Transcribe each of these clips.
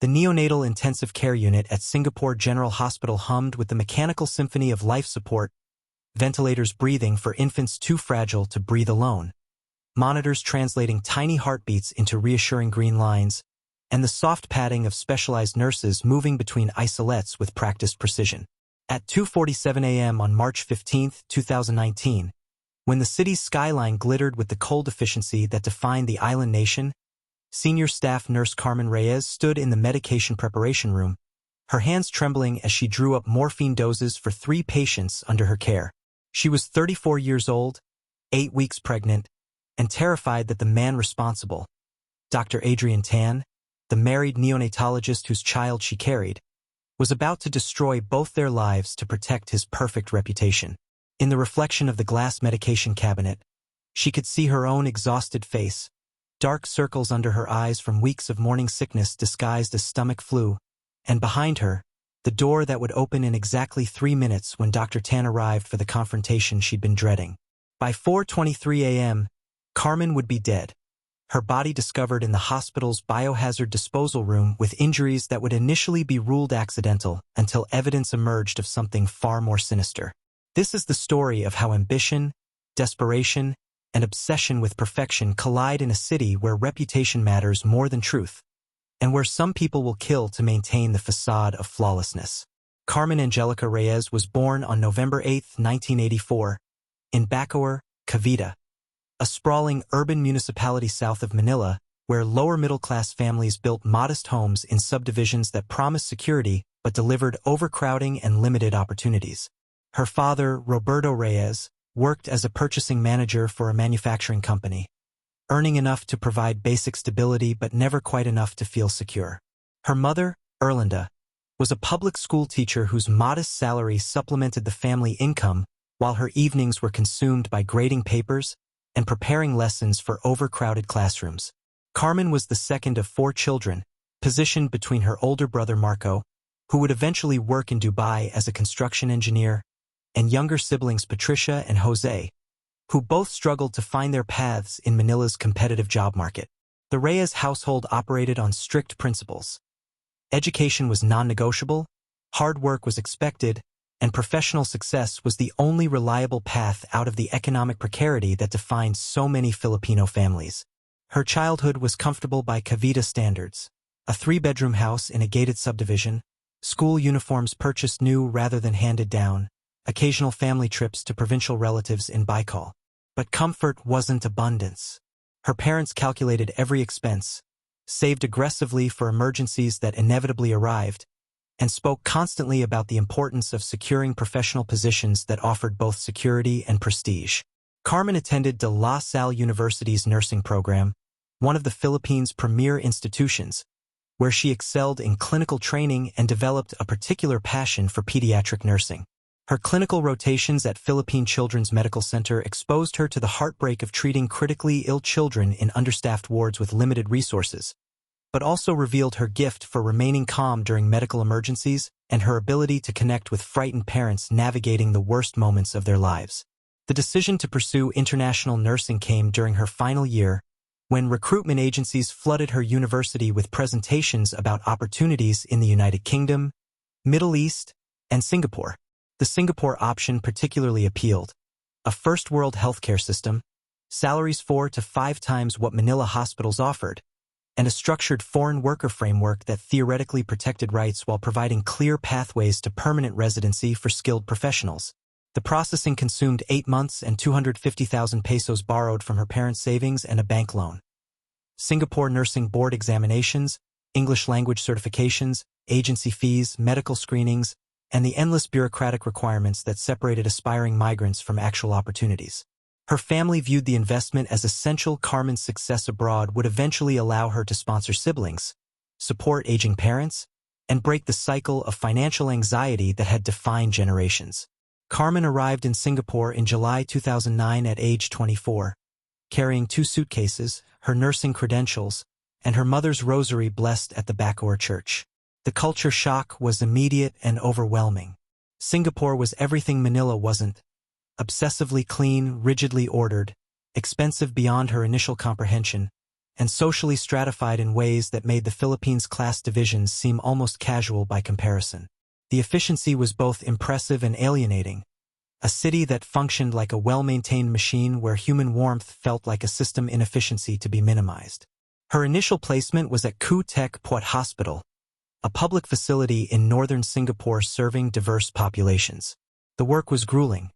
The neonatal intensive care unit at Singapore General Hospital hummed with the mechanical symphony of life support, ventilators breathing for infants too fragile to breathe alone, monitors translating tiny heartbeats into reassuring green lines, and the soft padding of specialized nurses moving between isolates with practiced precision. At 2:47 a.m. on March 15, 2019, when the city's skyline glittered with the cold efficiency that defined the island nation, senior staff nurse Carmen Reyes stood in the medication preparation room, her hands trembling as she drew up morphine doses for 3 patients under her care. She was 34 years old, 8 weeks pregnant, and terrified that the man responsible, Dr. Adrian Tan, the married neonatologist whose child she carried, was about to destroy both their lives to protect his perfect reputation. In the reflection of the glass medication cabinet, she could see her own exhausted face, dark circles under her eyes from weeks of morning sickness disguised as stomach flu, and behind her, the door that would open in exactly 3 minutes when Dr. Tan arrived for the confrontation she'd been dreading. By 4:23 a.m., Carmen would be dead, her body discovered in the hospital's biohazard disposal room with injuries that would initially be ruled accidental until evidence emerged of something far more sinister. This is the story of how ambition, desperation, and obsession with perfection collide in a city where reputation matters more than truth, and where some people will kill to maintain the facade of flawlessness. Carmen Angelica Reyes was born on November 8, 1984, in Bacoor, Cavite, a sprawling urban municipality south of Manila, where lower-middle-class families built modest homes in subdivisions that promised security but delivered overcrowding and limited opportunities. Her father, Roberto Reyes, worked as a purchasing manager for a manufacturing company, earning enough to provide basic stability but never quite enough to feel secure. Her mother, Erlinda, was a public school teacher whose modest salary supplemented the family income while her evenings were consumed by grading papers and preparing lessons for overcrowded classrooms. Carmen was the second of 4 children, positioned between her older brother Marco, who would eventually work in Dubai as a construction engineer, and younger siblings Patricia and Jose, who both struggled to find their paths in Manila's competitive job market. The Reyes household operated on strict principles. Education was non-negotiable, hard work was expected, and professional success was the only reliable path out of the economic precarity that defined so many Filipino families. Her childhood was comfortable by Cavite standards. A 3-bedroom house in a gated subdivision, school uniforms purchased new rather than handed down, occasional family trips to provincial relatives in Bicol. But comfort wasn't abundance. Her parents calculated every expense, saved aggressively for emergencies that inevitably arrived, and spoke constantly about the importance of securing professional positions that offered both security and prestige. Carmen attended De La Salle University's nursing program, one of the Philippines' premier institutions, where she excelled in clinical training and developed a particular passion for pediatric nursing. Her clinical rotations at Philippine Children's Medical Center exposed her to the heartbreak of treating critically ill children in understaffed wards with limited resources, but also revealed her gift for remaining calm during medical emergencies and her ability to connect with frightened parents navigating the worst moments of their lives. The decision to pursue international nursing came during her final year, when recruitment agencies flooded her university with presentations about opportunities in the United Kingdom, Middle East, and Singapore. The Singapore option particularly appealed. A first-world healthcare system, salaries 4 to 5 times what Manila hospitals offered, and a structured foreign worker framework that theoretically protected rights while providing clear pathways to permanent residency for skilled professionals. The processing consumed 8 months and 250,000 pesos borrowed from her parents' savings and a bank loan. Singapore Nursing Board examinations, English language certifications, agency fees, medical screenings, and the endless bureaucratic requirements that separated aspiring migrants from actual opportunities. Her family viewed the investment as essential. Carmen's success abroad would eventually allow her to sponsor siblings, support aging parents, and break the cycle of financial anxiety that had defined generations. Carmen arrived in Singapore in July 2009 at age 24, carrying 2 suitcases, her nursing credentials, and her mother's rosary blessed at the Bacoor church. The culture shock was immediate and overwhelming. Singapore was everything Manila wasn't: obsessively clean, rigidly ordered, expensive beyond her initial comprehension, and socially stratified in ways that made the Philippines' class divisions seem almost casual by comparison. The efficiency was both impressive and alienating, a city that functioned like a well-maintained machine where human warmth felt like a system inefficiency to be minimized. Her initial placement was at Khu Tech Puat Hospital, a public facility in northern Singapore serving diverse populations. The work was grueling.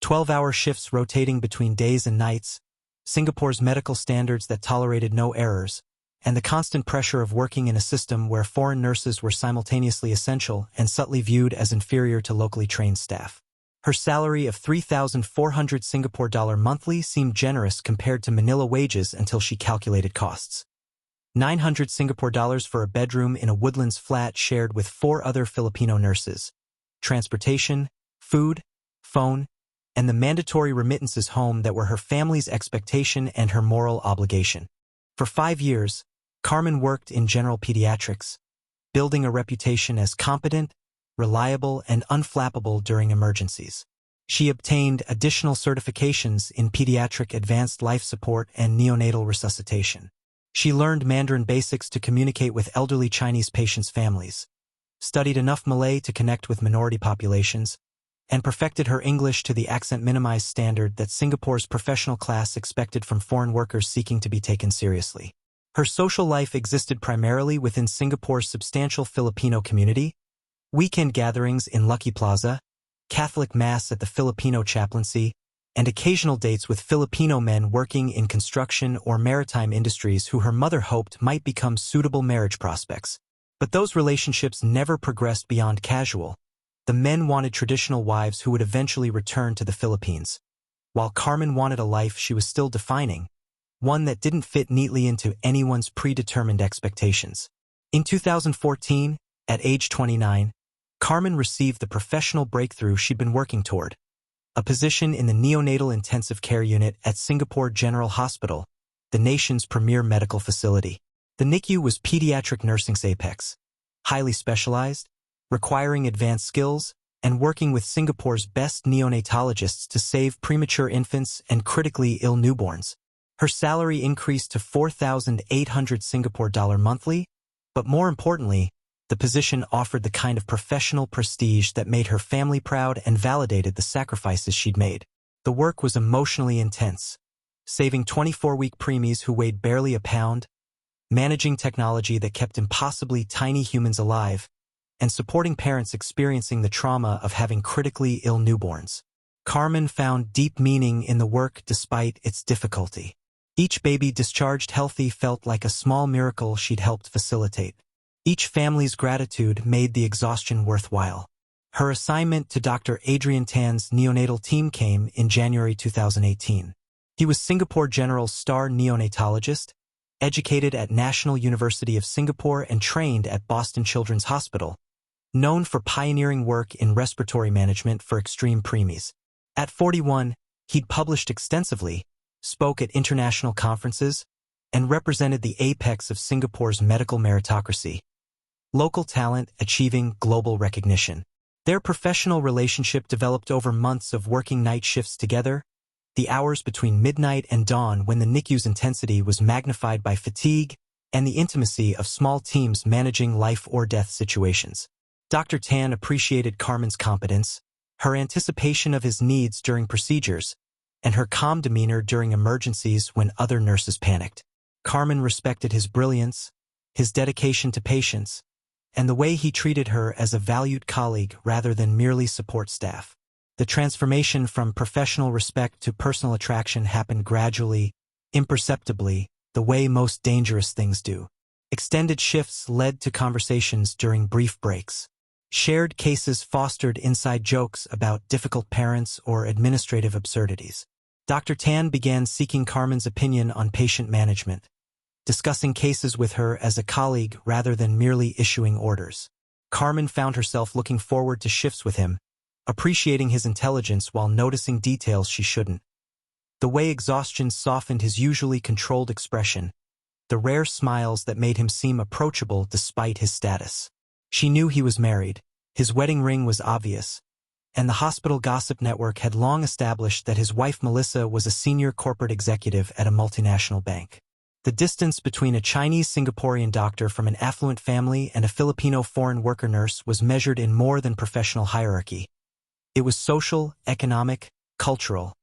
12-hour shifts rotating between days and nights, Singapore's medical standards that tolerated no errors, and the constant pressure of working in a system where foreign nurses were simultaneously essential and subtly viewed as inferior to locally trained staff. Her salary of 3,400 Singapore dollar monthly seemed generous compared to Manila wages until she calculated costs. 900 Singapore dollars for a bedroom in a Woodlands flat shared with 4 other Filipino nurses, transportation, food, phone, and the mandatory remittances home that were her family's expectation and her moral obligation. For 5 years, Carmen worked in general pediatrics, building a reputation as competent, reliable, and unflappable during emergencies. She obtained additional certifications in pediatric advanced life support and neonatal resuscitation. She learned Mandarin basics to communicate with elderly Chinese patients' families, studied enough Malay to connect with minority populations, and perfected her English to the accent-minimized standard that Singapore's professional class expected from foreign workers seeking to be taken seriously. Her social life existed primarily within Singapore's substantial Filipino community, weekend gatherings in Lucky Plaza, Catholic Mass at the Filipino chaplaincy, and occasional dates with Filipino men working in construction or maritime industries who her mother hoped might become suitable marriage prospects. But those relationships never progressed beyond casual. The men wanted traditional wives who would eventually return to the Philippines, while Carmen wanted a life she was still defining, one that didn't fit neatly into anyone's predetermined expectations. In 2014, at age 29, Carmen received the professional breakthrough she'd been working toward, a position in the neonatal intensive care unit at Singapore General Hospital, the nation's premier medical facility. The NICU was pediatric nursing's apex, highly specialized, requiring advanced skills, and working with Singapore's best neonatologists to save premature infants and critically ill newborns. Her salary increased to 4,800 Singapore dollar monthly, but more importantly, the position offered the kind of professional prestige that made her family proud and validated the sacrifices she'd made. The work was emotionally intense, saving 24-week preemies who weighed barely a pound, managing technology that kept impossibly tiny humans alive, and supporting parents experiencing the trauma of having critically ill newborns. Carmen found deep meaning in the work despite its difficulty. Each baby discharged healthy felt like a small miracle she'd helped facilitate. Each family's gratitude made the exhaustion worthwhile. Her assignment to Dr. Adrian Tan's neonatal team came in January 2018. He was Singapore General's star neonatologist, educated at National University of Singapore and trained at Boston Children's Hospital, known for pioneering work in respiratory management for extreme preemies. At 41, he'd published extensively, spoke at international conferences, and represented the apex of Singapore's medical meritocracy. Local talent achieving global recognition. Their professional relationship developed over months of working night shifts together, the hours between midnight and dawn when the NICU's intensity was magnified by fatigue, and the intimacy of small teams managing life-or-death situations. Dr. Tan appreciated Carmen's competence, her anticipation of his needs during procedures, and her calm demeanor during emergencies when other nurses panicked. Carmen respected his brilliance, his dedication to patients, and the way he treated her as a valued colleague rather than merely support staff. The transformation from professional respect to personal attraction happened gradually, imperceptibly, the way most dangerous things do. Extended shifts led to conversations during brief breaks. Shared cases fostered inside jokes about difficult parents or administrative absurdities. Dr. Tan began seeking Carmen's opinion on patient management, discussing cases with her as a colleague rather than merely issuing orders. Carmen found herself looking forward to shifts with him, appreciating his intelligence while noticing details she shouldn't. The way exhaustion softened his usually controlled expression, the rare smiles that made him seem approachable despite his status. She knew he was married, his wedding ring was obvious, and the hospital gossip network had long established that his wife Melissa was a senior corporate executive at a multinational bank. The distance between a Chinese-Singaporean doctor from an affluent family and a Filipino foreign worker nurse was measured in more than professional hierarchy. It was social, economic, cultural,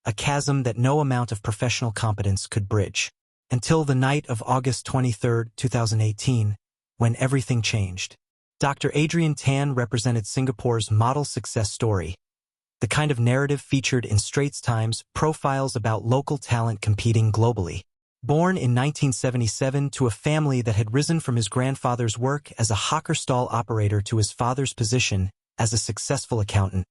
a chasm that no amount of professional competence could bridge. Until the night of August 23, 2018, when everything changed. Dr. Adrian Tan represented Singapore's model success story, the kind of narrative featured in Straits Times profiles about local talent competing globally. Born in 1977 to a family that had risen from his grandfather's work as a hawker stall operator to his father's position as a successful accountant,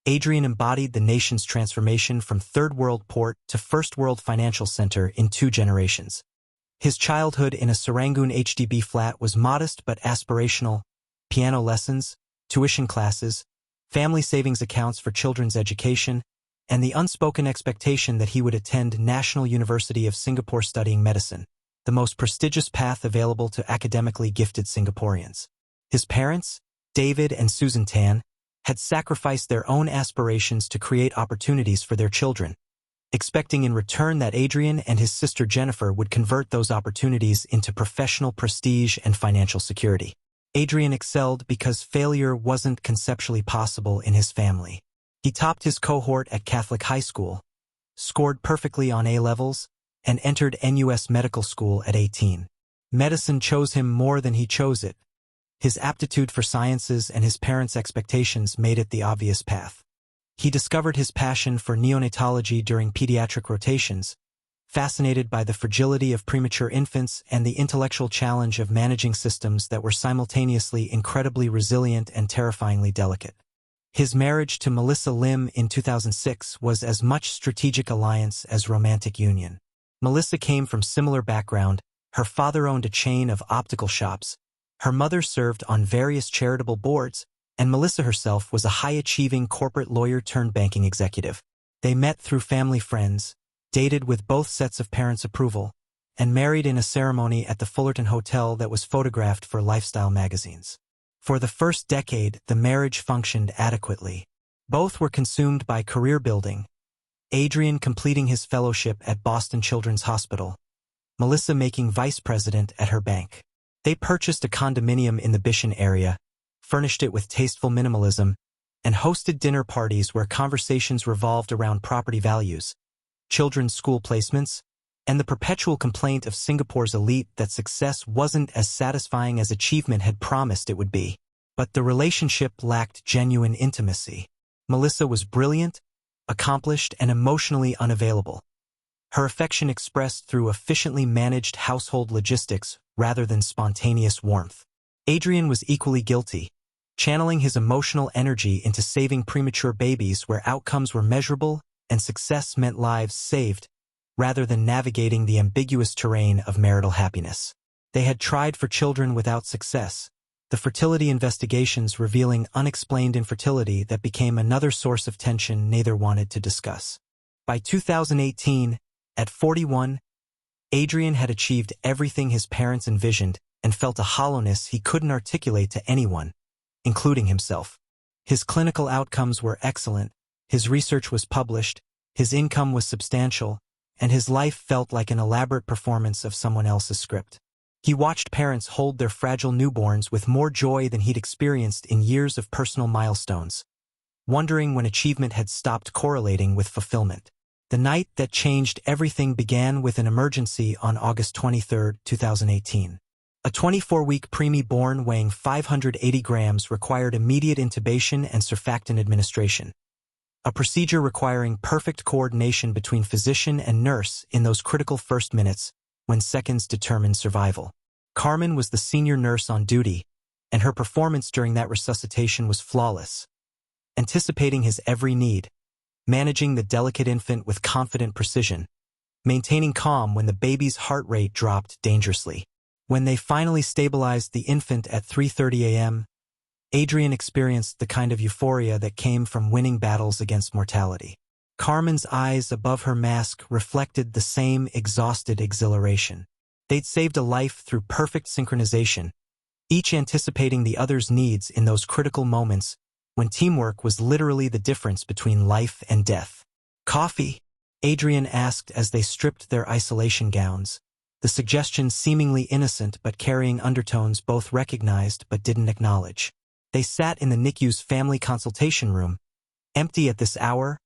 Adrian embodied the nation's transformation from third-world port to first-world financial center in 2 generations. His childhood in a Serangoon HDB flat was modest but aspirational: piano lessons, tuition classes, family savings accounts for children's education, and the unspoken expectation that he would attend National University of Singapore studying medicine, the most prestigious path available to academically gifted Singaporeans. His parents, David and Susan Tan, had sacrificed their own aspirations to create opportunities for their children, expecting in return that Adrian and his sister Jennifer would convert those opportunities into professional prestige and financial security. Adrian excelled because failure wasn't conceptually possible in his family. He topped his cohort at Catholic high school, scored perfectly on A-levels, and entered NUS medical school at 18. Medicine chose him more than he chose it. His aptitude for sciences and his parents' expectations made it the obvious path. He discovered his passion for neonatology during pediatric rotations, fascinated by the fragility of premature infants and the intellectual challenge of managing systems that were simultaneously incredibly resilient and terrifyingly delicate. His marriage to Melissa Lim in 2006 was as much strategic alliance as romantic union. Melissa came from similar background. Her father owned a chain of optical shops. Her mother served on various charitable boards, and Melissa herself was a high-achieving corporate lawyer-turned-banking executive. They met through family friends, dated with both sets of parents' approval, and married in a ceremony at the Fullerton Hotel that was photographed for lifestyle magazines. For the first decade, the marriage functioned adequately. Both were consumed by career building, Adrian completing his fellowship at Boston Children's Hospital, Melissa making vice president at her bank. They purchased a condominium in the Bishan area, furnished it with tasteful minimalism, and hosted dinner parties where conversations revolved around property values, children's school placements, and the perpetual complaint of Singapore's elite that success wasn't as satisfying as achievement had promised it would be. But the relationship lacked genuine intimacy. Melissa was brilliant, accomplished, and emotionally unavailable. Her affection expressed through efficiently managed household logistics rather than spontaneous warmth. Adrian was equally guilty, channeling his emotional energy into saving premature babies where outcomes were measurable and success meant lives saved, rather than navigating the ambiguous terrain of marital happiness. They had tried for children without success, the fertility investigations revealing unexplained infertility that became another source of tension neither wanted to discuss. By 2018, at 41, Adrian had achieved everything his parents envisioned and felt a hollowness he couldn't articulate to anyone, including himself. His clinical outcomes were excellent, his research was published, his income was substantial, and his life felt like an elaborate performance of someone else's script. He watched parents hold their fragile newborns with more joy than he'd experienced in years of personal milestones, wondering when achievement had stopped correlating with fulfillment. The night that changed everything began with an emergency on August 23, 2018. A 24-week preemie born weighing 580 grams required immediate intubation and surfactant administration, a procedure requiring perfect coordination between physician and nurse in those critical first minutes when seconds determined survival. Carmen was the senior nurse on duty, and her performance during that resuscitation was flawless, anticipating his every need, managing the delicate infant with confident precision, maintaining calm when the baby's heart rate dropped dangerously. When they finally stabilized the infant at 3:30 a.m., Adrian experienced the kind of euphoria that came from winning battles against mortality. Carmen's eyes above her mask reflected the same exhausted exhilaration. They'd saved a life through perfect synchronization, each anticipating the other's needs in those critical moments when teamwork was literally the difference between life and death. "Coffee?" Adrian asked as they stripped their isolation gowns, the suggestion seemingly innocent but carrying undertones both recognized but didn't acknowledge. They sat in the NICU's family consultation room, empty at this hour,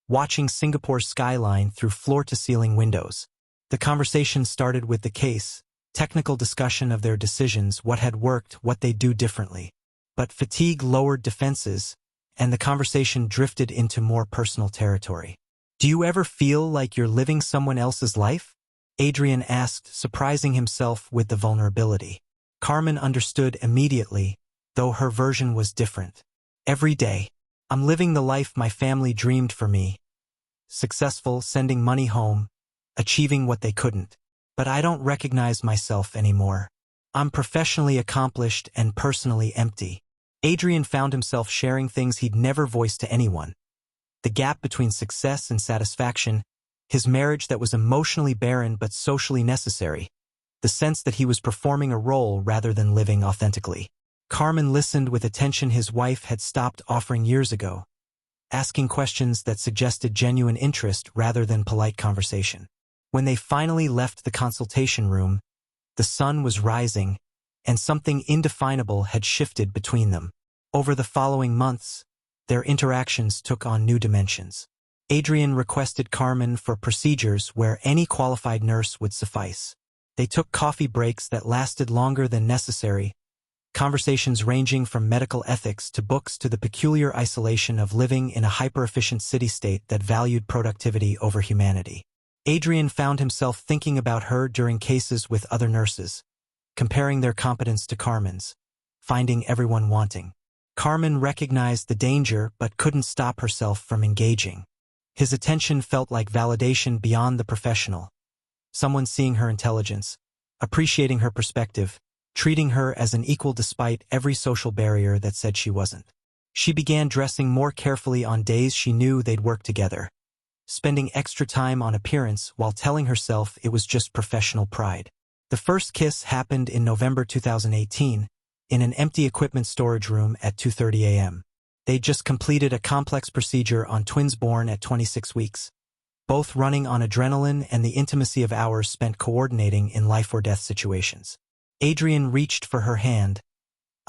watching Singapore's skyline through floor-to-ceiling windows. The conversation started with the case, technical discussion of their decisions, what had worked, what they'd do differently. But fatigue lowered defenses, and the conversation drifted into more personal territory. "Do you ever feel like you're living someone else's life?" Adrian asked, surprising himself with the vulnerability. Carmen understood immediately, though her version was different. "Every day, I'm living the life my family dreamed for me. Successful, sending money home, achieving what they couldn't. But I don't recognize myself anymore. I'm professionally accomplished and personally empty." Adrian found himself sharing things he'd never voiced to anyone. The gap between success and satisfaction, his marriage that was emotionally barren but socially necessary, the sense that he was performing a role rather than living authentically. Carmen listened with attention his wife had stopped offering years ago, asking questions that suggested genuine interest rather than polite conversation. When they finally left the consultation room, the sun was rising, and something indefinable had shifted between them. Over the following months, their interactions took on new dimensions. Adrian requested Carmen for procedures where any qualified nurse would suffice. They took coffee breaks that lasted longer than necessary, conversations ranging from medical ethics to books to the peculiar isolation of living in a hyper-efficient city-state that valued productivity over humanity. Adrian found himself thinking about her during cases with other nurses, comparing their competence to Carmen's, finding everyone wanting. Carmen recognized the danger but couldn't stop herself from engaging. His attention felt like validation beyond the professional. Someone seeing her intelligence, appreciating her perspective, treating her as an equal despite every social barrier that said she wasn't. She began dressing more carefully on days she knew they'd work together, spending extra time on appearance while telling herself it was just professional pride. The first kiss happened in November 2018, in an empty equipment storage room at 2:30 a.m. They'd just completed a complex procedure on twins born at 26 weeks, both running on adrenaline and the intimacy of hours spent coordinating in life-or-death situations. Adrian reached for her hand,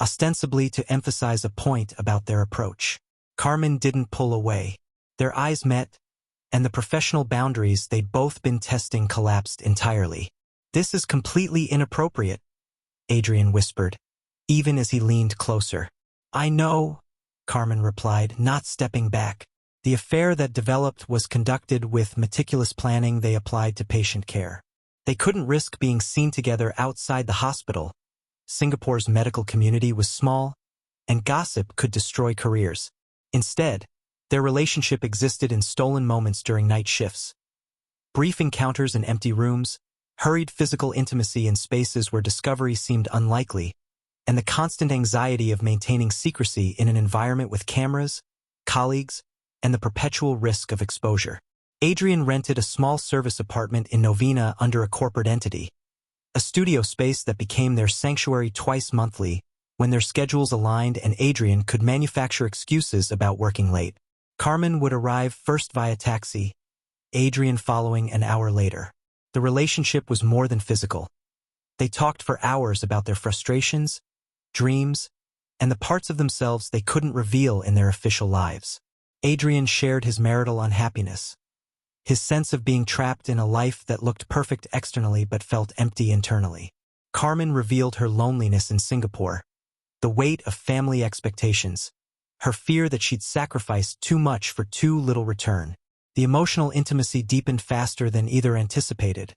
ostensibly to emphasize a point about their approach. Carmen didn't pull away. Their eyes met, and the professional boundaries they'd both been testing collapsed entirely. "This is completely inappropriate," Adrian whispered, even as he leaned closer. "I know," Carmen replied, not stepping back. The affair that developed was conducted with meticulous planning they applied to patient care. They couldn't risk being seen together outside the hospital. Singapore's medical community was small, and gossip could destroy careers. Instead, their relationship existed in stolen moments during night shifts. Brief encounters in empty rooms, hurried physical intimacy in spaces where discovery seemed unlikely, and the constant anxiety of maintaining secrecy in an environment with cameras, colleagues, and the perpetual risk of exposure. Adrian rented a small service apartment in Novena under a corporate entity, a studio space that became their sanctuary twice monthly when their schedules aligned and Adrian could manufacture excuses about working late. Carmen would arrive first via taxi, Adrian following an hour later. The relationship was more than physical. They talked for hours about their frustrations, dreams, and the parts of themselves they couldn't reveal in their official lives. Adrian shared his marital unhappiness, his sense of being trapped in a life that looked perfect externally but felt empty internally. Carmen revealed her loneliness in Singapore, the weight of family expectations, her fear that she'd sacrificed too much for too little return. The emotional intimacy deepened faster than either anticipated,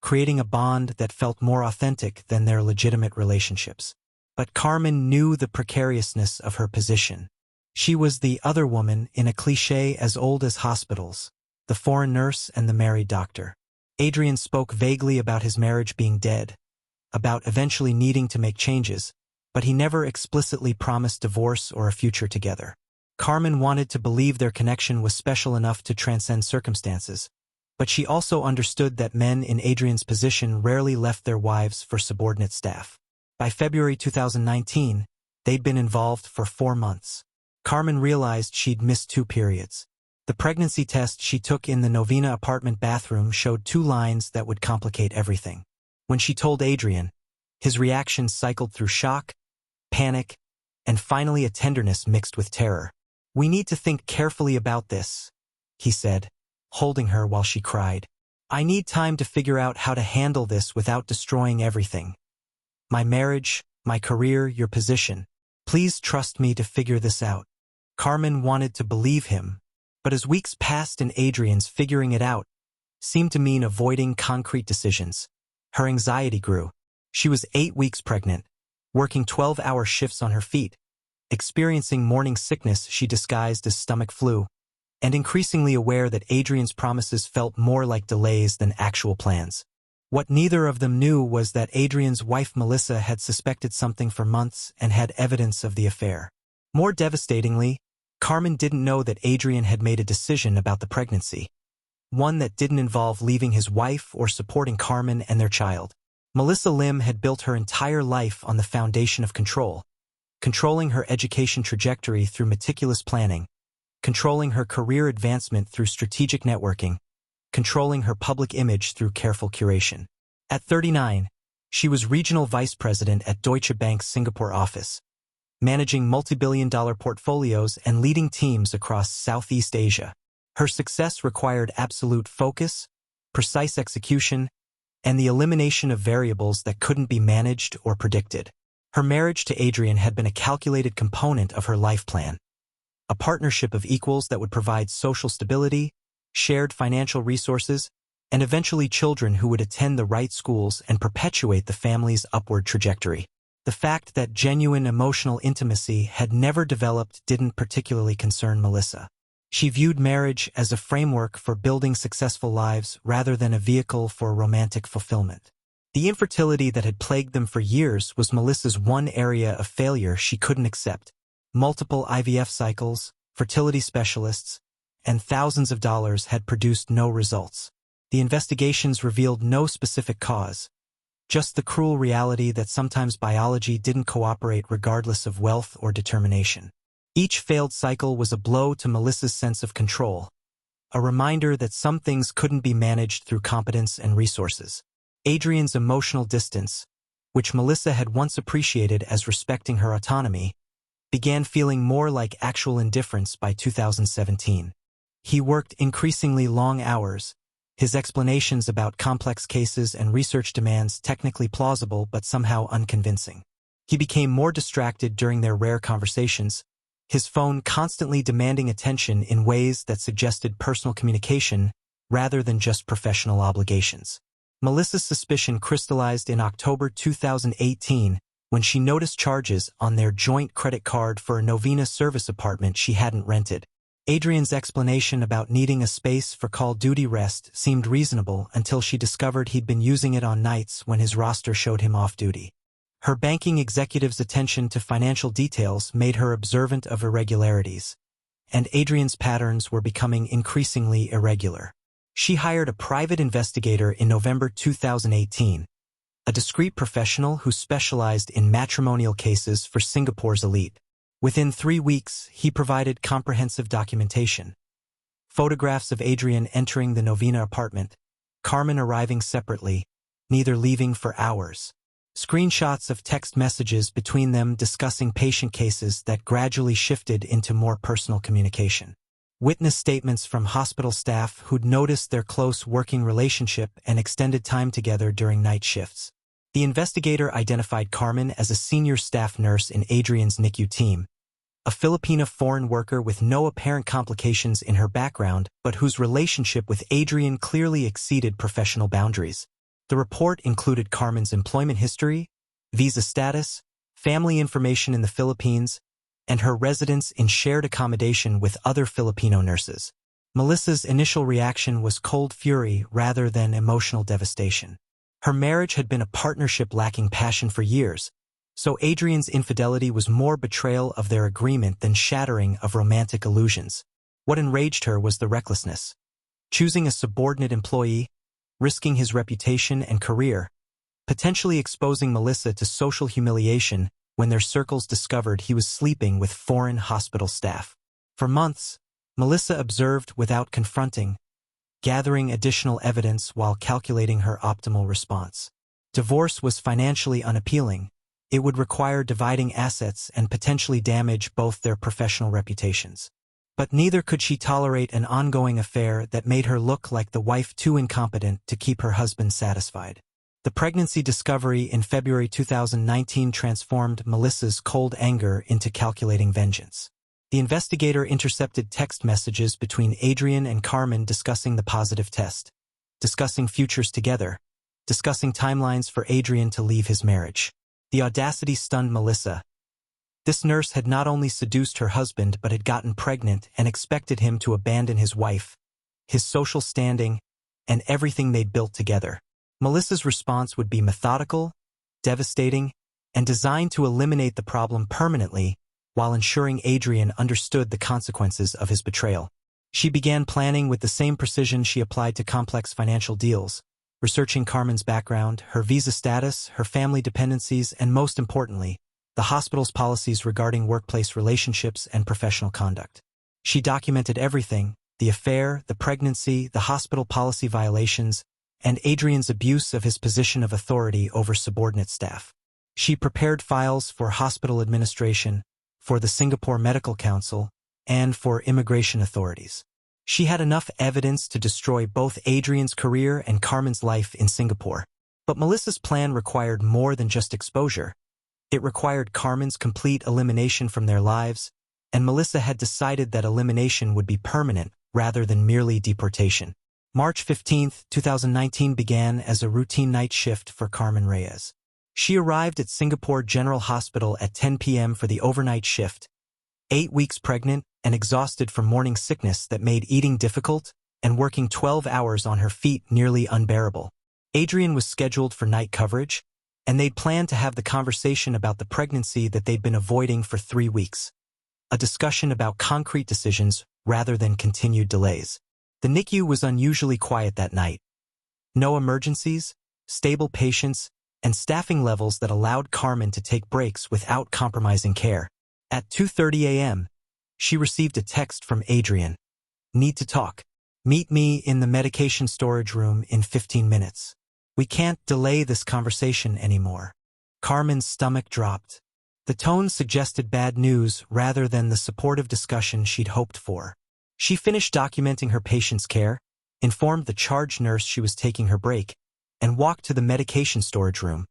creating a bond that felt more authentic than their legitimate relationships. But Carmen knew the precariousness of her position. She was the other woman in a cliché as old as hospitals, the foreign nurse and the married doctor. Adrian spoke vaguely about his marriage being dead, about eventually needing to make changes, but he never explicitly promised divorce or a future together. Carmen wanted to believe their connection was special enough to transcend circumstances, but she also understood that men in Adrian's position rarely left their wives for subordinate staff. By February 2019, they'd been involved for 4 months. Carmen realized she'd missed 2 periods. The pregnancy test she took in the Novena apartment bathroom showed 2 lines that would complicate everything. When she told Adrian, his reaction cycled through shock, panic, and finally a tenderness mixed with terror. "We need to think carefully about this," he said, holding her while she cried. "I need time to figure out how to handle this without destroying everything. My marriage, my career, your position. Please trust me to figure this out." Carmen wanted to believe him, but as weeks passed and Adrian's figuring it out seemed to mean avoiding concrete decisions, her anxiety grew. She was 8 weeks pregnant, working 12-hour shifts on her feet, experiencing morning sickness she disguised as stomach flu, and increasingly aware that Adrian's promises felt more like delays than actual plans. What neither of them knew was that Adrian's wife Melissa had suspected something for months and had evidence of the affair. More devastatingly, Carmen didn't know that Adrian had made a decision about the pregnancy, one that didn't involve leaving his wife or supporting Carmen and their child. Melissa Lim had built her entire life on the foundation of control, controlling her education trajectory through meticulous planning, controlling her career advancement through strategic networking, controlling her public image through careful curation. At 39, she was regional vice president at Deutsche Bank's Singapore office, managing multi-billion-dollar portfolios and leading teams across Southeast Asia. Her success required absolute focus, precise execution, and the elimination of variables that couldn't be managed or predicted. Her marriage to Adrian had been a calculated component of her life plan, a partnership of equals that would provide social stability, shared financial resources, and eventually children who would attend the right schools and perpetuate the family's upward trajectory. The fact that genuine emotional intimacy had never developed didn't particularly concern Melissa. She viewed marriage as a framework for building successful lives rather than a vehicle for romantic fulfillment. The infertility that had plagued them for years was Melissa's one area of failure she couldn't accept. Multiple IVF cycles, fertility specialists, and thousands of dollars had produced no results. The investigations revealed no specific cause, just the cruel reality that sometimes biology didn't cooperate regardless of wealth or determination. Each failed cycle was a blow to Melissa's sense of control, a reminder that some things couldn't be managed through competence and resources. Adrian's emotional distance, which Melissa had once appreciated as respecting her autonomy, began feeling more like actual indifference by 2017. He worked increasingly long hours, his explanations about complex cases and research demands technically plausible but somehow unconvincing. He became more distracted during their rare conversations, his phone constantly demanding attention in ways that suggested personal communication rather than just professional obligations. Melissa's suspicion crystallized in October 2018 when she noticed charges on their joint credit card for a Novena service apartment she hadn't rented. Adrian's explanation about needing a space for call duty rest seemed reasonable until she discovered he'd been using it on nights when his roster showed him off duty. Her banking executive's attention to financial details made her observant of irregularities, and Adrian's patterns were becoming increasingly irregular. She hired a private investigator in November 2018, a discreet professional who specialized in matrimonial cases for Singapore's elite. Within 3 weeks, he provided comprehensive documentation. Photographs of Adrian entering the Novena apartment, Carmen arriving separately, neither leaving for hours. Screenshots of text messages between them discussing patient cases that gradually shifted into more personal communication. Witness statements from hospital staff who'd noticed their close working relationship and extended time together during night shifts. The investigator identified Carmen as a senior staff nurse in Adrian's NICU team, a Filipina foreign worker with no apparent complications in her background but whose relationship with Adrian clearly exceeded professional boundaries. The report included Carmen's employment history, visa status, family information in the Philippines, and her residence in shared accommodation with other Filipino nurses. Melissa's initial reaction was cold fury rather than emotional devastation. Her marriage had been a partnership lacking passion for years, so Adrian's infidelity was more betrayal of their agreement than shattering of romantic illusions. What enraged her was the recklessness. Choosing a subordinate employee, risking his reputation and career, potentially exposing Melissa to social humiliation when their circles discovered he was sleeping with foreign hospital staff. For months, Melissa observed without confronting, gathering additional evidence while calculating her optimal response. Divorce was financially unappealing. It would require dividing assets and potentially damage both their professional reputations. But neither could she tolerate an ongoing affair that made her look like the wife too incompetent to keep her husband satisfied. The pregnancy discovery in February 2019 transformed Melissa's cold anger into calculating vengeance. The investigator intercepted text messages between Adrian and Carmen discussing the positive test, discussing futures together, discussing timelines for Adrian to leave his marriage. The audacity stunned Melissa. This nurse had not only seduced her husband but had gotten pregnant and expected him to abandon his wife, his social standing, and everything they'd built together. Melissa's response would be methodical, devastating, and designed to eliminate the problem permanently while ensuring Adrian understood the consequences of his betrayal. She began planning with the same precision she applied to complex financial deals, researching Carmen's background, her visa status, her family dependencies, and most importantly, the hospital's policies regarding workplace relationships and professional conduct. She documented everything: the affair, the pregnancy, the hospital policy violations, and Adrian's abuse of his position of authority over subordinate staff. She prepared files for hospital administration, for the Singapore Medical Council, and for immigration authorities. She had enough evidence to destroy both Adrian's career and Carmen's life in Singapore. But Melissa's plan required more than just exposure. It required Carmen's complete elimination from their lives, and Melissa had decided that elimination would be permanent rather than merely deportation. March 15, 2019 began as a routine night shift for Carmen Reyes. She arrived at Singapore General Hospital at 10 p.m. for the overnight shift, 8 weeks pregnant and exhausted from morning sickness that made eating difficult and working 12 hours on her feet nearly unbearable. Adrian was scheduled for night coverage, and they'd planned to have the conversation about the pregnancy that they'd been avoiding for 3 weeks. A discussion about concrete decisions rather than continued delays. The NICU was unusually quiet that night. No emergencies, stable patients, and staffing levels that allowed Carmen to take breaks without compromising care. At 2:30 a.m., she received a text from Adrian. "Need to talk. Meet me in the medication storage room in 15 minutes. We can't delay this conversation anymore." Carmen's stomach dropped. The tone suggested bad news rather than the supportive discussion she'd hoped for. She finished documenting her patient's care, informed the charge nurse she was taking her break, and walked to the medication storage room,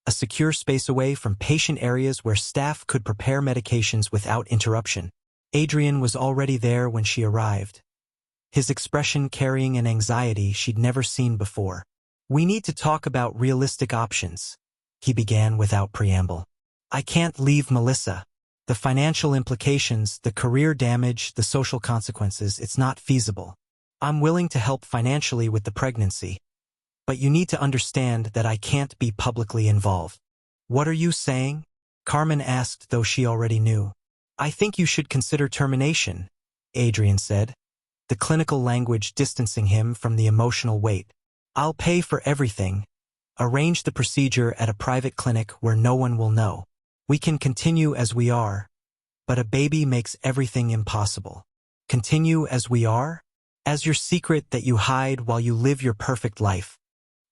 a secure space away from patient areas where staff could prepare medications without interruption. Adrian was already there when she arrived, his expression carrying an anxiety she'd never seen before. "We need to talk about realistic options," he began without preamble. "I can't leave Melissa. The financial implications, the career damage, the social consequences, it's not feasible. I'm willing to help financially with the pregnancy, but you need to understand that I can't be publicly involved." "What are you saying?" Carmen asked, though she already knew. "I think you should consider termination," Adrian said, the clinical language distancing him from the emotional weight. "I'll pay for everything. Arrange the procedure at a private clinic where no one will know. We can continue as we are, but a baby makes everything impossible." "Continue as we are? As your secret that you hide while you live your perfect life?"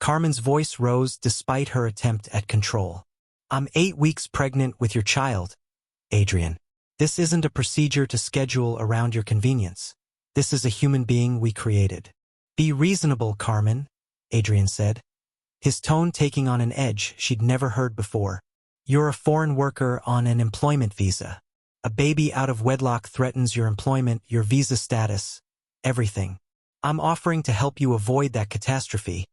Carmen's voice rose despite her attempt at control. "I'm 8 weeks pregnant with your child, Adrian. This isn't a procedure to schedule around your convenience. This is a human being we created." "Be reasonable, Carmen," Adrian said, his tone taking on an edge she'd never heard before. "You're a foreign worker on an employment visa. A baby out of wedlock threatens your employment, your visa status, everything. I'm offering to help you avoid that catastrophe,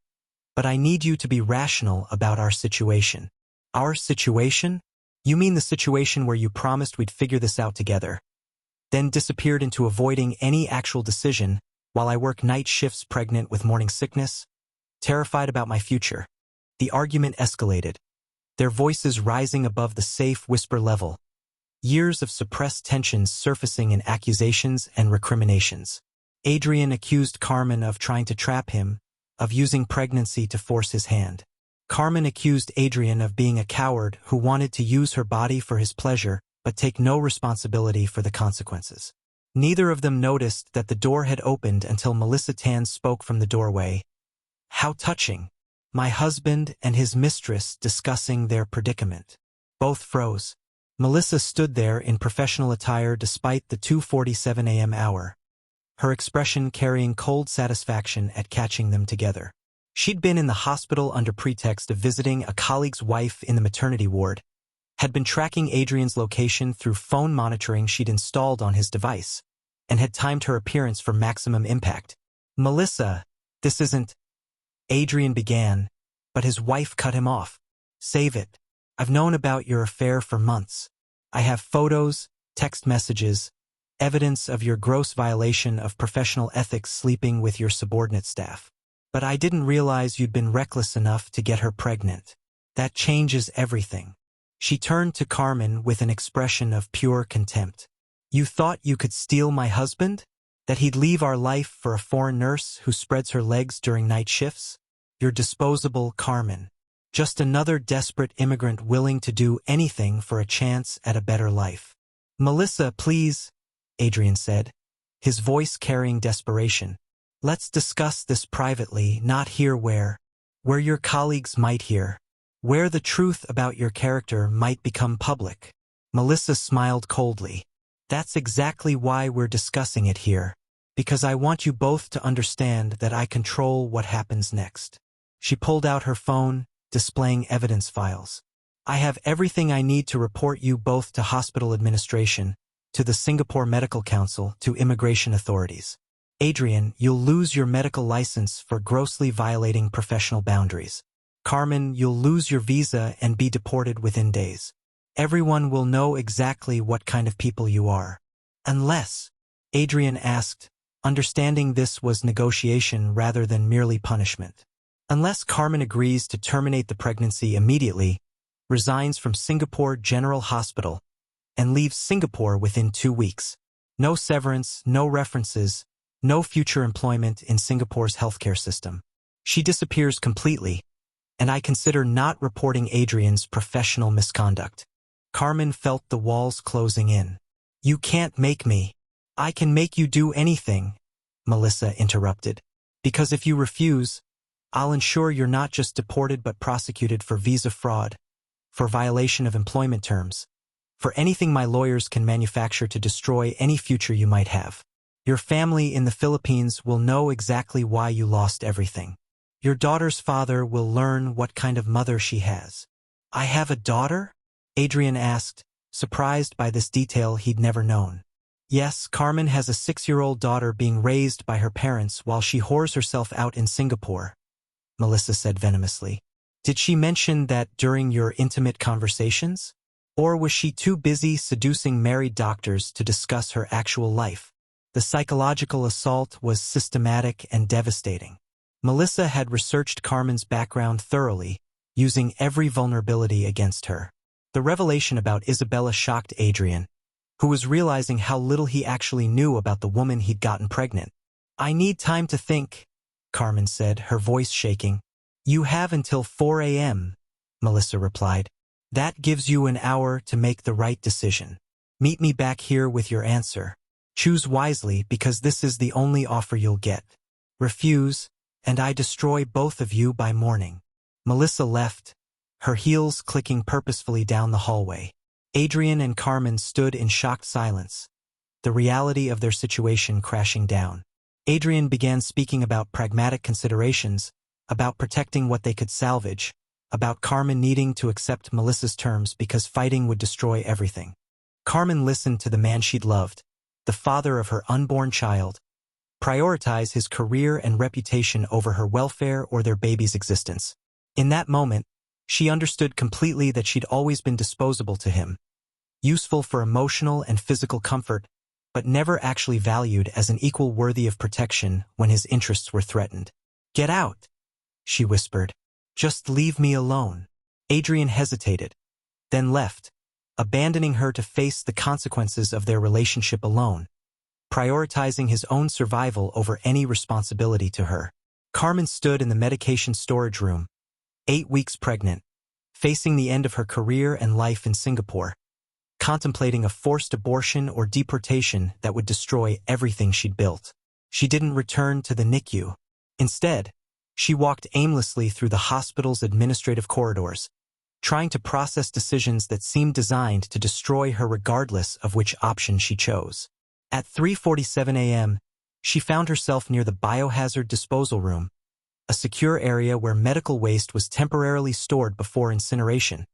but I need you to be rational about our situation." "Our situation? You mean the situation where you promised we'd figure this out together, then disappeared into avoiding any actual decision while I work night shifts pregnant with morning sickness, terrified about my future?" The argument escalated, their voices rising above the safe whisper level, years of suppressed tensions surfacing in accusations and recriminations. Adrian accused Carmen of trying to trap him, of using pregnancy to force his hand. Carmen accused Adrian of being a coward who wanted to use her body for his pleasure but take no responsibility for the consequences. Neither of them noticed that the door had opened until Melissa Tan spoke from the doorway. "How touching." My husband and his mistress discussing their predicament. Both froze. Melissa stood there in professional attire despite the 2:47 a.m. hour, her expression carrying cold satisfaction at catching them together. She'd been in the hospital under pretext of visiting a colleague's wife in the maternity ward, had been tracking Adrian's location through phone monitoring she'd installed on his device, and had timed her appearance for maximum impact. Melissa, this isn't... Adrian began, but his wife cut him off. Save it. I've known about your affair for months. I have photos, text messages, evidence of your gross violation of professional ethics sleeping with your subordinate staff. But I didn't realize you'd been reckless enough to get her pregnant. That changes everything. She turned to Carmen with an expression of pure contempt. You thought you could steal my husband? That he'd leave our life for a foreign nurse who spreads her legs during night shifts? You're disposable, Carmen. Just another desperate immigrant willing to do anything for a chance at a better life. Melissa, please, Adrian said, his voice carrying desperation. Let's discuss this privately, not here where your colleagues might hear, where the truth about your character might become public. Melissa smiled coldly. That's exactly why we're discussing it here, because I want you both to understand that I control what happens next. She pulled out her phone, displaying evidence files. I have everything I need to report you both to hospital administration, to the Singapore Medical Council, to immigration authorities. Adrian, you'll lose your medical license for grossly violating professional boundaries. Carmen, you'll lose your visa and be deported within days. Everyone will know exactly what kind of people you are. Unless, Adrian asked, understanding this was negotiation rather than merely punishment. Unless Carmen agrees to terminate the pregnancy immediately, resigns from Singapore General Hospital, and leaves Singapore within 2 weeks. No severance, no references, no future employment in Singapore's healthcare system. She disappears completely, and I consider not reporting Adrian's professional misconduct. Carmen felt the walls closing in. You can't make me. I can make you do anything, Melissa interrupted. Because if you refuse, I'll ensure you're not just deported but prosecuted for visa fraud, for violation of employment terms, for anything my lawyers can manufacture to destroy any future you might have. Your family in the Philippines will know exactly why you lost everything. Your daughter's father will learn what kind of mother she has. I have a daughter? Adrian asked, surprised by this detail he'd never known. Yes, Carmen has a 6-year-old daughter being raised by her parents while she whores herself out in Singapore, Melissa said venomously. Did she mention that during your intimate conversations? Or was she too busy seducing married doctors to discuss her actual life? The psychological assault was systematic and devastating. Melissa had researched Carmen's background thoroughly, using every vulnerability against her. The revelation about Isabella shocked Adrian, who was realizing how little he actually knew about the woman he'd gotten pregnant. I need time to think, Carmen said, her voice shaking. You have until 4 a.m., Melissa replied. That gives you an hour to make the right decision. Meet me back here with your answer. Choose wisely because this is the only offer you'll get. Refuse, and I destroy both of you by morning. Melissa left, her heels clicking purposefully down the hallway. Adrian and Carmen stood in shocked silence, the reality of their situation crashing down. Adrian began speaking about pragmatic considerations, about protecting what they could salvage, about Carmen needing to accept Melissa's terms because fighting would destroy everything. Carmen listened to the man she'd loved, the father of her unborn child, prioritize his career and reputation over her welfare or their baby's existence. In that moment, she understood completely that she'd always been disposable to him, useful for emotional and physical comfort, but never actually valued as an equal worthy of protection when his interests were threatened. Get out, she whispered. Just leave me alone. Adrian hesitated, then left, abandoning her to face the consequences of their relationship alone, prioritizing his own survival over any responsibility to her. Carmen stood in the medication storage room, 8 weeks pregnant, facing the end of her career and life in Singapore, contemplating a forced abortion or deportation that would destroy everything she'd built. She didn't return to the NICU. Instead, She walked aimlessly through the hospital's administrative corridors, trying to process decisions that seemed designed to destroy her regardless of which option she chose. At 3:47 a.m., she found herself near the biohazard disposal room, a secure area where medical waste was temporarily stored before incineration,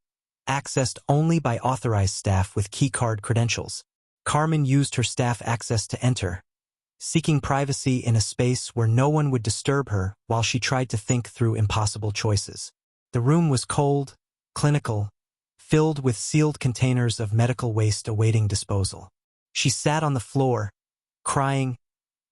accessed only by authorized staff with keycard credentials. Carmen used her staff access to enter, seeking privacy in a space where no one would disturb her while she tried to think through impossible choices. The room was cold, clinical, filled with sealed containers of medical waste awaiting disposal. She sat on the floor, crying,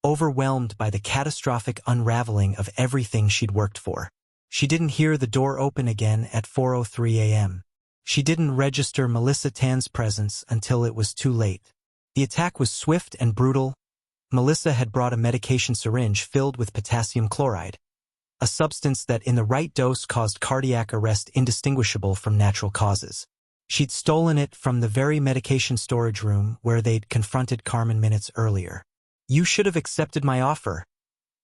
overwhelmed by the catastrophic unraveling of everything she'd worked for. She didn't hear the door open again at 4:03 a.m. She didn't register Melissa Tan's presence until it was too late. The attack was swift and brutal. Melissa had brought a medication syringe filled with potassium chloride, a substance that in the right dose caused cardiac arrest indistinguishable from natural causes. She'd stolen it from the very medication storage room where they'd confronted Carmen minutes earlier. "You should have accepted my offer,"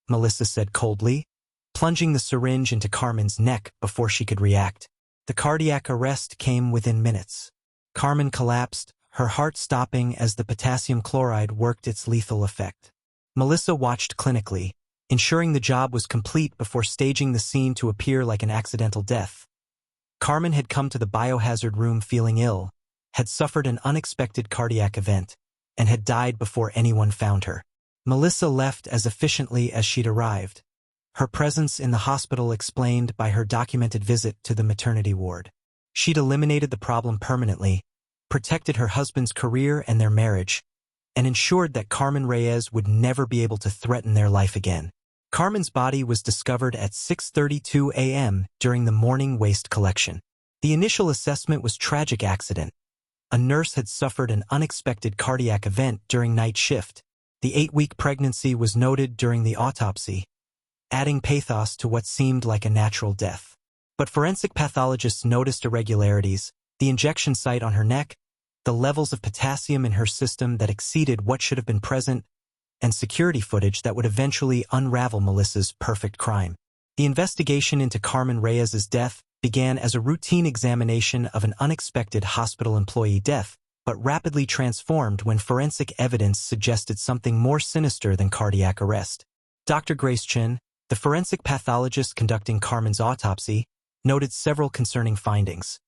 Melissa said coldly, plunging the syringe into Carmen's neck before she could react. The cardiac arrest came within minutes. Carmen collapsed, her heart stopping as the potassium chloride worked its lethal effect. Melissa watched clinically, ensuring the job was complete before staging the scene to appear like an accidental death. Carmen had come to the biohazard room feeling ill, had suffered an unexpected cardiac event, and had died before anyone found her. Melissa left as efficiently as she'd arrived, her presence in the hospital explained by her documented visit to the maternity ward. She'd eliminated the problem permanently, protected her husband's career and their marriage, and ensured that Carmen Reyes would never be able to threaten their life again. Carmen's body was discovered at 6:32 a.m. during the morning waste collection. The initial assessment was tragic accident. A nurse had suffered an unexpected cardiac event during night shift. The 8-week pregnancy was noted during the autopsy, adding pathos to what seemed like a natural death. But forensic pathologists noticed irregularities, the injection site on her neck, the levels of potassium in her system that exceeded what should have been present, and security footage that would eventually unravel Melissa's perfect crime. The investigation into Carmen Reyes's death began as a routine examination of an unexpected hospital employee death, but rapidly transformed when forensic evidence suggested something more sinister than cardiac arrest. Dr. Grace Chin, the forensic pathologist conducting Carmen's autopsy, noted several concerning findings.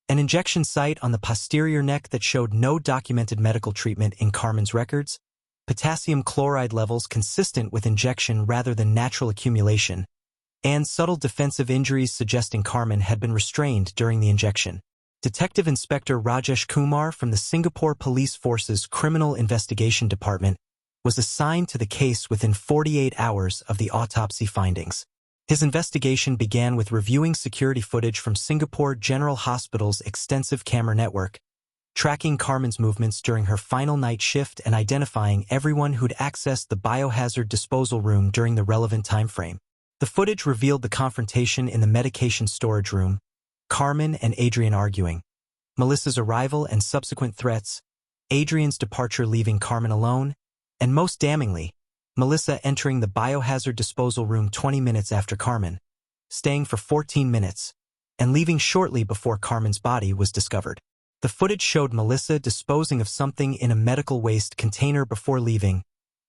An injection site on the posterior neck that showed no documented medical treatment in Carmen's records, potassium chloride levels consistent with injection rather than natural accumulation, and subtle defensive injuries suggesting Carmen had been restrained during the injection. Detective Inspector Rajesh Kumar from the Singapore Police Force's Criminal Investigation Department was assigned to the case within 48 hours of the autopsy findings. His investigation began with reviewing security footage from Singapore General Hospital's extensive camera network, tracking Carmen's movements during her final night shift and identifying everyone who'd accessed the biohazard disposal room during the relevant time frame. The footage revealed the confrontation in the medication storage room, Carmen and Adrian arguing, Melissa's arrival and subsequent threats, Adrian's departure leaving Carmen alone, and most damningly, Melissa entering the biohazard disposal room 20 minutes after Carmen, staying for 14 minutes, and leaving shortly before Carmen's body was discovered. The footage showed Melissa disposing of something in a medical waste container before leaving.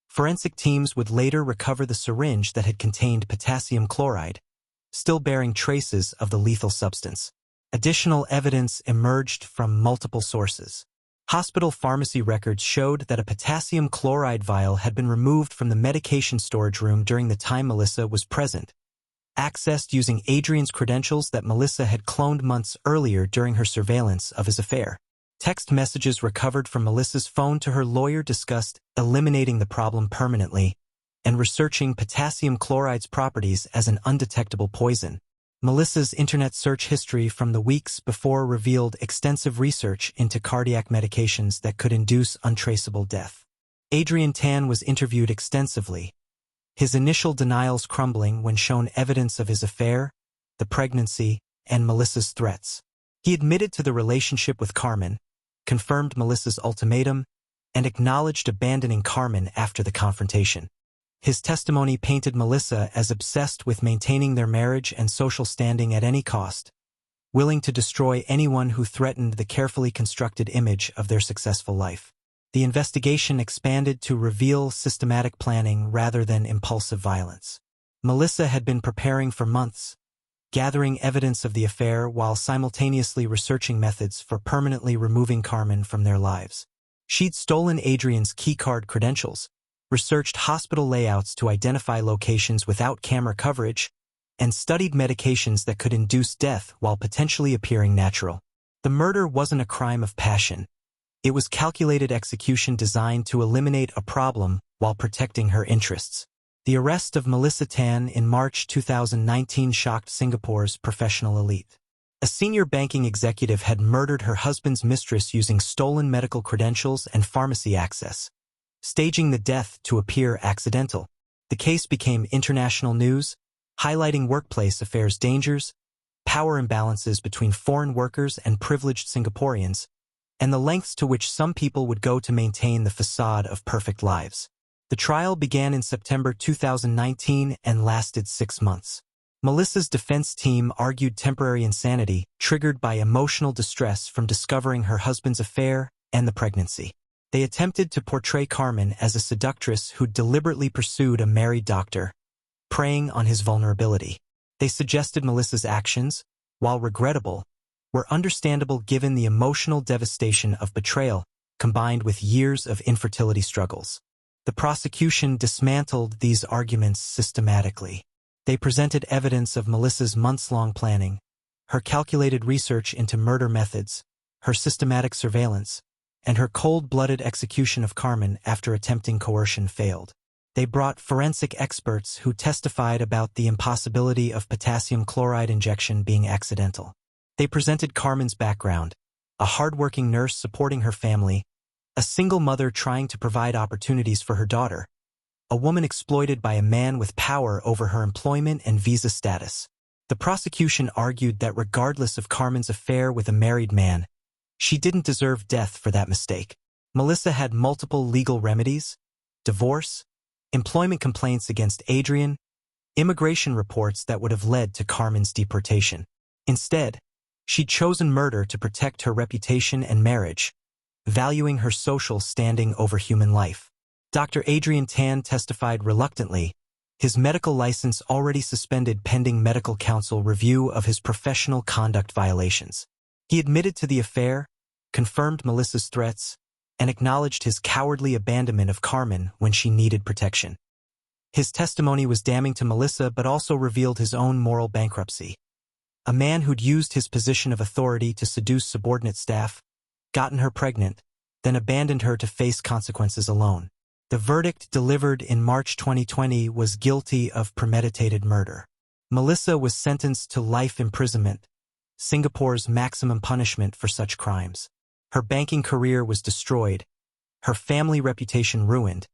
Forensic teams would later recover the syringe that had contained potassium chloride, still bearing traces of the lethal substance. Additional evidence emerged from multiple sources. Hospital pharmacy records showed that a potassium chloride vial had been removed from the medication storage room during the time Melissa was present, accessed using Adrian's credentials that Melissa had cloned months earlier during her surveillance of his affair. Text messages recovered from Melissa's phone to her lawyer discussed eliminating the problem permanently and researching potassium chloride's properties as an undetectable poison. Melissa's internet search history from the weeks before revealed extensive research into cardiac medications that could induce untraceable death. Adrian Tan was interviewed extensively, his initial denials crumbling when shown evidence of his affair, the pregnancy, and Melissa's threats. He admitted to the relationship with Carmen, confirmed Melissa's ultimatum, and acknowledged abandoning Carmen after the confrontation. His testimony painted Melissa as obsessed with maintaining their marriage and social standing at any cost, willing to destroy anyone who threatened the carefully constructed image of their successful life. The investigation expanded to reveal systematic planning rather than impulsive violence. Melissa had been preparing for months, gathering evidence of the affair while simultaneously researching methods for permanently removing Carmen from their lives. She'd stolen Adrian's keycard credentials, researched hospital layouts to identify locations without camera coverage, and studied medications that could induce death while potentially appearing natural. The murder wasn't a crime of passion. It was calculated execution designed to eliminate a problem while protecting her interests. The arrest of Melissa Tan in March 2019 shocked Singapore's professional elite. A senior banking executive had murdered her husband's mistress using stolen medical credentials and pharmacy access, staging the death to appear accidental. The case became international news, highlighting workplace affairs dangers, power imbalances between foreign workers and privileged Singaporeans, and the lengths to which some people would go to maintain the facade of perfect lives. The trial began in September 2019 and lasted 6 months. Melissa's defense team argued temporary insanity triggered by emotional distress from discovering her husband's affair and the pregnancy. They attempted to portray Carmen as a seductress who deliberately pursued a married doctor, preying on his vulnerability. They suggested Melissa's actions, while regrettable, were understandable given the emotional devastation of betrayal combined with years of infertility struggles. The prosecution dismantled these arguments systematically. They presented evidence of Melissa's months-long planning, her calculated research into murder methods, her systematic surveillance, and her cold-blooded execution of Carmen after attempting coercion failed. They brought forensic experts who testified about the impossibility of potassium chloride injection being accidental. They presented Carmen's background, a hardworking nurse supporting her family, a single mother trying to provide opportunities for her daughter, a woman exploited by a man with power over her employment and visa status. The prosecution argued that regardless of Carmen's affair with a married man, she didn't deserve death for that mistake. Melissa had multiple legal remedies: divorce, employment complaints against Adrian, immigration reports that would have led to Carmen's deportation. Instead, she'd chosen murder to protect her reputation and marriage, valuing her social standing over human life. Dr. Adrian Tan testified reluctantly, his medical license already suspended pending medical counsel review of his professional conduct violations. He admitted to the affair, confirmed Melissa's threats, and acknowledged his cowardly abandonment of Carmen when she needed protection. His testimony was damning to Melissa but also revealed his own moral bankruptcy. A man who'd used his position of authority to seduce subordinate staff, gotten her pregnant, then abandoned her to face consequences alone. The verdict delivered in March 2020 was guilty of premeditated murder. Melissa was sentenced to life imprisonment, Singapore's maximum punishment for such crimes. Her banking career was destroyed, her family reputation ruined,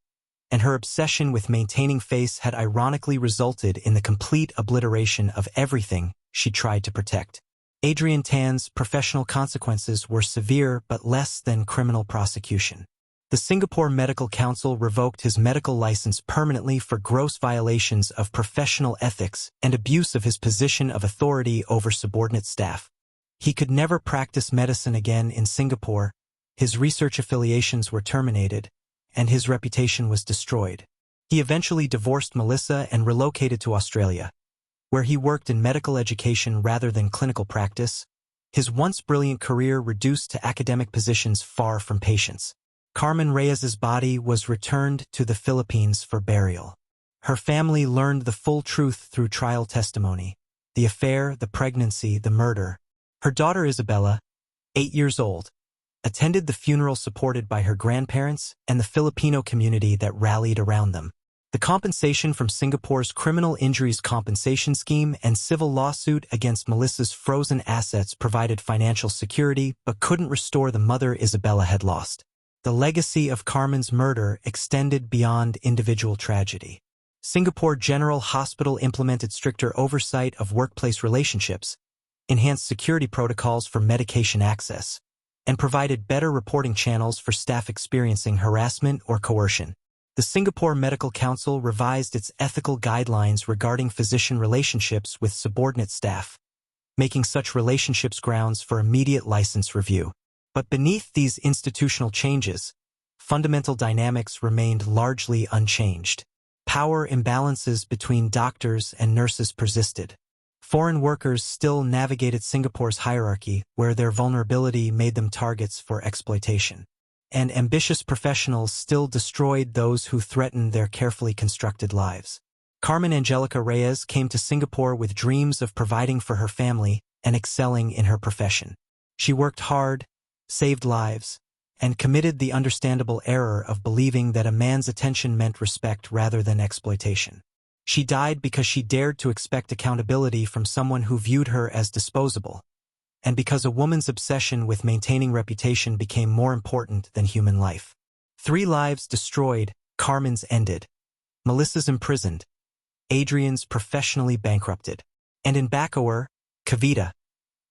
and her obsession with maintaining face had ironically resulted in the complete obliteration of everything she tried to protect. Adrian Tan's professional consequences were severe but less than criminal prosecution. The Singapore Medical Council revoked his medical license permanently for gross violations of professional ethics and abuse of his position of authority over subordinate staff. He could never practice medicine again in Singapore, his research affiliations were terminated, and his reputation was destroyed. He eventually divorced Melissa and relocated to Australia, where he worked in medical education rather than clinical practice, his once brilliant career reduced to academic positions far from patients. Carmen Reyes's body was returned to the Philippines for burial. Her family learned the full truth through trial testimony: the affair, the pregnancy, the murder. Her daughter Isabella, 8 years old, attended the funeral supported by her grandparents and the Filipino community that rallied around them. The compensation from Singapore's Criminal Injuries Compensation Scheme and civil lawsuit against Melissa's frozen assets provided financial security but couldn't restore the mother Isabella had lost. The legacy of Carmen's murder extended beyond individual tragedy. Singapore General Hospital implemented stricter oversight of workplace relationships, enhanced security protocols for medication access, and provided better reporting channels for staff experiencing harassment or coercion. The Singapore Medical Council revised its ethical guidelines regarding physician relationships with subordinate staff, making such relationships grounds for immediate license review. But beneath these institutional changes, fundamental dynamics remained largely unchanged. Power imbalances between doctors and nurses persisted. Foreign workers still navigated Singapore's hierarchy, where their vulnerability made them targets for exploitation. And ambitious professionals still destroyed those who threatened their carefully constructed lives. Carmen Reyes came to Singapore with dreams of providing for her family and excelling in her profession. She worked hard, saved lives, and committed the understandable error of believing that a man's attention meant respect rather than exploitation. She died because she dared to expect accountability from someone who viewed her as disposable, and because a woman's obsession with maintaining reputation became more important than human life. 3 lives destroyed, Carmen's ended. Melissa's imprisoned, Adrian's professionally bankrupted. And in Bacoor, Cavite,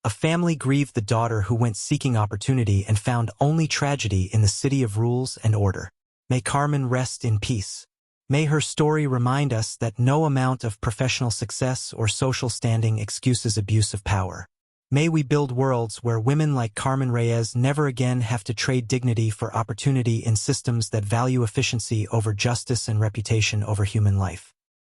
a family grieved the daughter who went seeking opportunity and found only tragedy in the city of rules and order. May Carmen rest in peace. May her story remind us that no amount of professional success or social standing excuses abuse of power. May we build worlds where women like Carmen Reyes never again have to trade dignity for opportunity in systems that value efficiency over justice and reputation over human life.